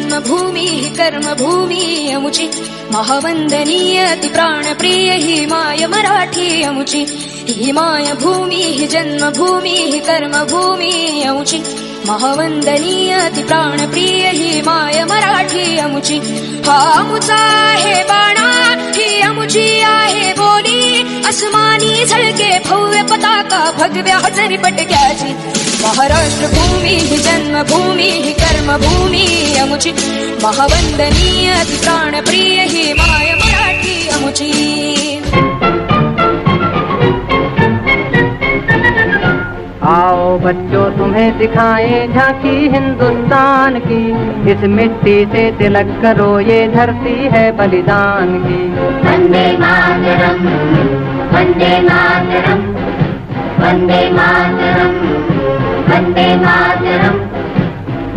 जन्मभूमिः कर्मभूमिः अमुचि महावन्दनीय अति प्राणप्रिय हिमाय मराठी अमुचि हिमाय भूमिः जन्मभूमिः कर्मभूमिः अमुचि महावन्दनीय अति प्राणप्रिय हिमाय मराठी अमुचि हा अमुचा आहे बाणा ही अमुची आहे बोली आसमानी झळके भव्य पताका भगव्या हजरी पटक्याची महाराष्ट्र भूमी जन्मभूमी कर्मभूमी अमुची महावंदनीय अति प्राणप्रिय हिमाय मराठी अमुची। आओ बच्चों तुम्हें दिखाएं झांकी हिंदुस्तान की, इस मिट्टी से तिलक करो ये धरती है बलिदान की। वंदे मातरम वंदे मातरम वंदे मातरम वंदे मातरम।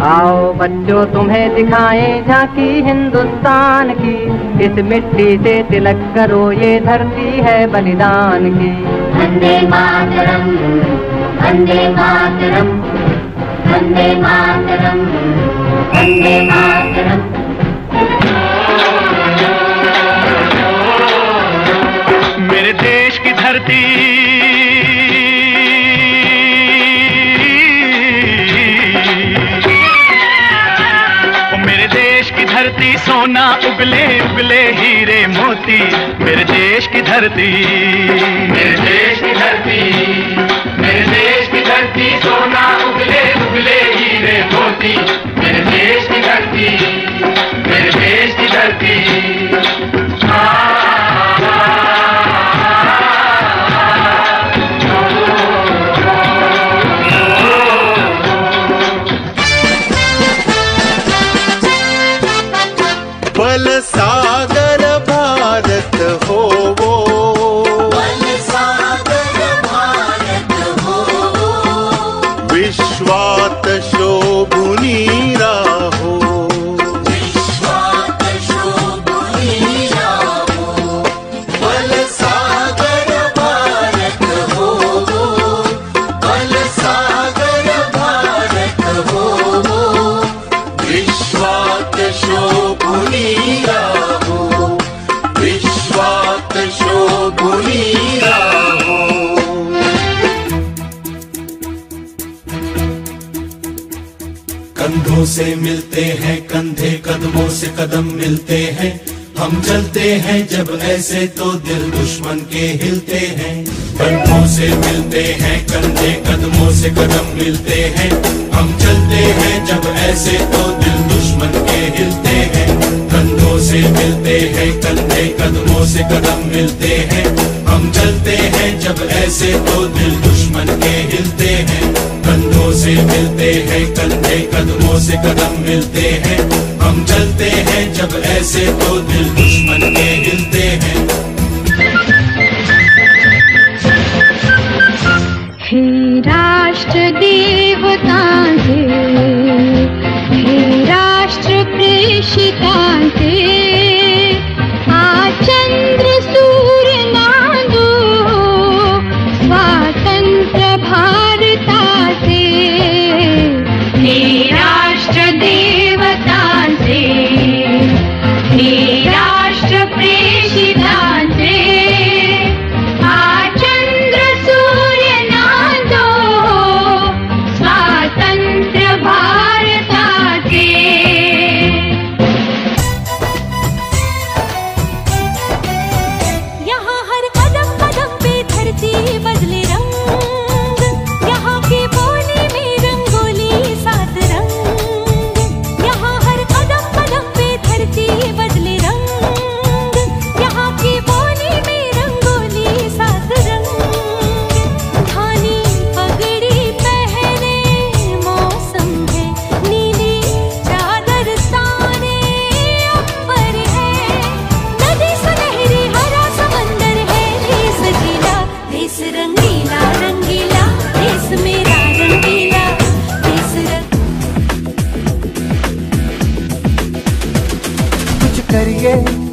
आओ बच्चों तुम्हें दिखाएं झांकी हिंदुस्तान की, इस मिट्टी से तिलक करो ये धरती है बलिदान की। वंदे मातरम वंदे मातरम वंदे मातरम वंदे मातरम। मेरे देश की धरती मेरे देश की धरती सोना उगले उगले हीरे मोती। मेरे देश की धरती मेरे देश की धरती मेरे देश की धरती सोना उगले उगले हीरे मोती। मेरे देश की धरती मेरे देश की धरती। बल सागर भारत हो वो, बल सागर भारत हो वो, विश्वात शोभुनी राहो, विश्वात शोभुनी राहो। बल सागर भारत हो वो, बल सागर भारत हो वो, विश्वात शोभुनी राहो, विश्वात शोभुनी राहो। कंधों से मिलते हैं कंधे, कदमों से कदम मिलते हैं। हम चलते हैं जब ऐसे तो दिल दुश्मन के हिलते हैं। कंधों से मिलते हैं कंधे, कदमों से कदम मिलते हैं। हम चलते हैं जब ऐसे तो दिल दुश्मन के हिलते हैं। कंधों से मिलते हैं कंधे, कदमों से कदम मिलते हैं। हम चलते हैं जब ऐसे तो दिल दुश्मन के हिलते हैं। कंधों से मिलते हैं कंधे, कदमों से कदम मिलते हैं। हम चलते हैं जब ऐसे तो दिल दुश्मन के हिलते हैं। हे राष्ट्र देवतांचे, हे राष्ट्र प्रेषितांचे, आज चंद्र सूर्य नांदो स्वातंत्र्य भारताचे। हे राष्ट्र देवतांचे, हे राष्ट्र प्रेषितांचे, आज चंद्र सूर्य नांदो स्वातंत्र्य भारताचे। यहाँ हर कदम कदम पे धरती बदले रंग, यहाँ की बोली में रंगोली सात रंग। यहाँ हर कदम कदम पे धरती बदले रंग, यहाँ की बोली में रंगोली सात रंग। धानी पगड़ी पहने मौसम है, नीली चादर ताने ऊपर है। नदी सुनहरी हरा समंदर है, देश जिला देश रंगीला रंगीला, देश मेरा रंगीला देश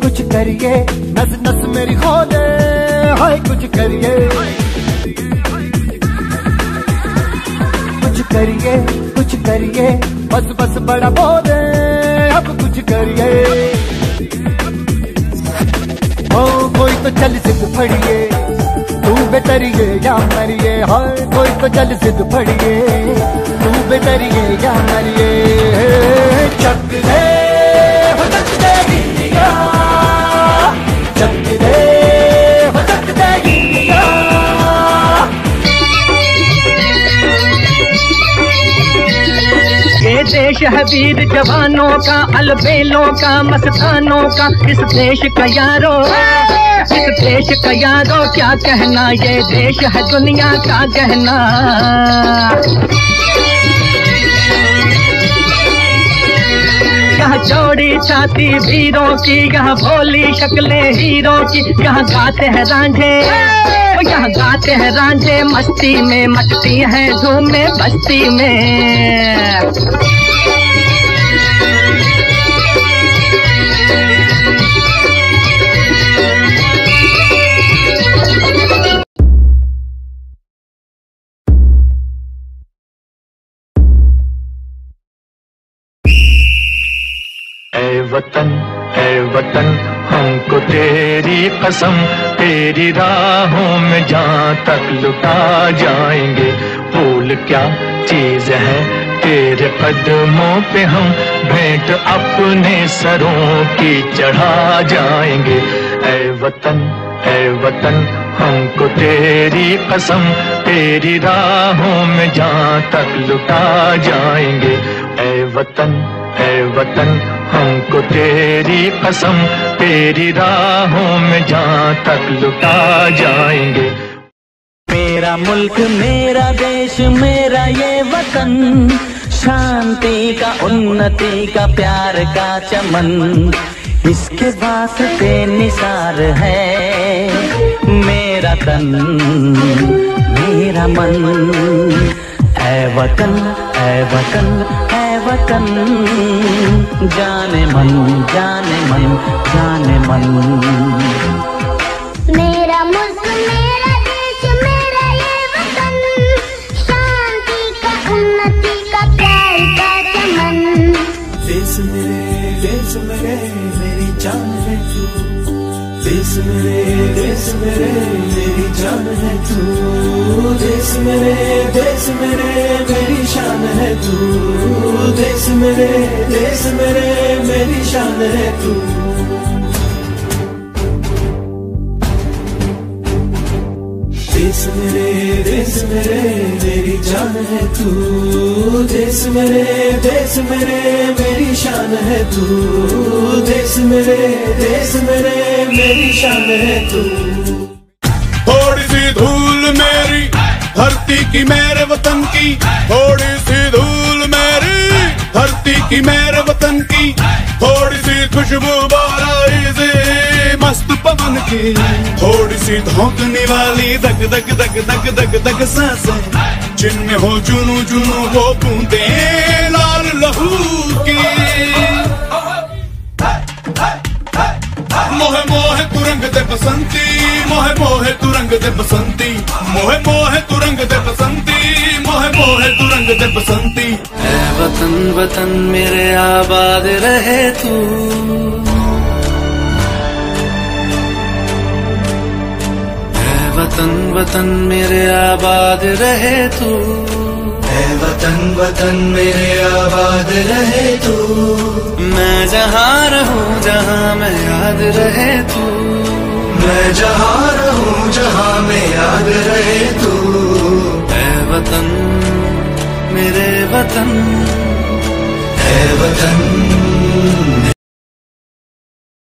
कुछ करिए नस नस मेरी खोले, हाय कुछ करिए कुछ करिए बस बस बड़ा बोले, सब कुछ करिए। ओ कोई तो चल जिद फड़िए, तू बेतरिए या मरिए। हाय कोई तो चल जिद फड़िए, तू बेतरिए या मरिए। चक दे हो चक दे इंडिया, चक दे हो चक दे इंडिया। ये देश है वीर जवानों का, अलबेलों का, मस्तानों का। इस देश का यारो, इस देश का यारो क्या कहना, ये देश है दुनिया का गहना। यहाँ चौड़ी छाती वीरों की, यहाँ भोली शक्लें हीरों की। यहाँ गाते हैं रांझे, यहाँ गाते हैं रांझे मस्ती में, मचती हैं धूमें बस्ती में। ऐ वतन हमको तेरी कसम, तेरी राहों में जहाँ तक लुटा जाएंगे। फूल क्या चीज है तेरे कदमों पे, हम भेंट अपने सरों की चढ़ा जाएंगे। ऐ वतन हमको तेरी कसम, तेरी राहों में जहाँ तक लुटा जाएंगे। ऐ वतन हमको तेरी कसम, तेरी राहों में जहाँ तक लुटा जाएंगे। मेरा मुल्क मेरा देश मेरा ये वतन, शांति का उन्नति का प्यार का चमन। इसके वास्ते निसार है मेरा तन मेरा मन। ऐ वतन ऐ वतन ऐ वतन, जाने मन जाने मन जाने मन। मेरा मुल्क मेरा देश मेरा ये वतन, शांति का उन्नति का प्यार का चमन। देश मेरे मेरी जान है तू, देश मेरे मेरी जान है तू। देश मेरे मेरी शान है तू। देश मेरे मेरी शान है तू। देश मेरे मेरी जान है तू। देश मेरे मेरी शान है तू। देश मेरे मेरी शान है तू। थोड़ी सी धूल मेरी धरती की मेरे वतन की, थोड़ी सी धूल मेरी धरती की मेरे वतन की। थोड़ी सी खुशबू बाराई से मस्त पवन की, थोड़ी सी धोकने वाली दग दग दग दग दग दग सांसें, जिनमें हो जुनू जुनू वो बूंदे लाल लहू की। मोहे मोहे तू रंग दे बसंती, मोहे मोहे तू रंग दे बसंती। मोहे मोहे तू रंग दे बसंती, मोहे मोहे तू रंग दे बसंती। ऐ वतन वतन मेरे आबाद रहे तू। ऐ वतन वतन मेरे आबाद रहे तू। ऐ वतन मेरे आबाद रहे तू। मैं जहाँ रहूँ जहाँ मैं याद रहे तू। मैं जहाँ रहूँ जहाँ मैं याद रहे तू। ऐ वतन मेरे वतन, ऐ वतन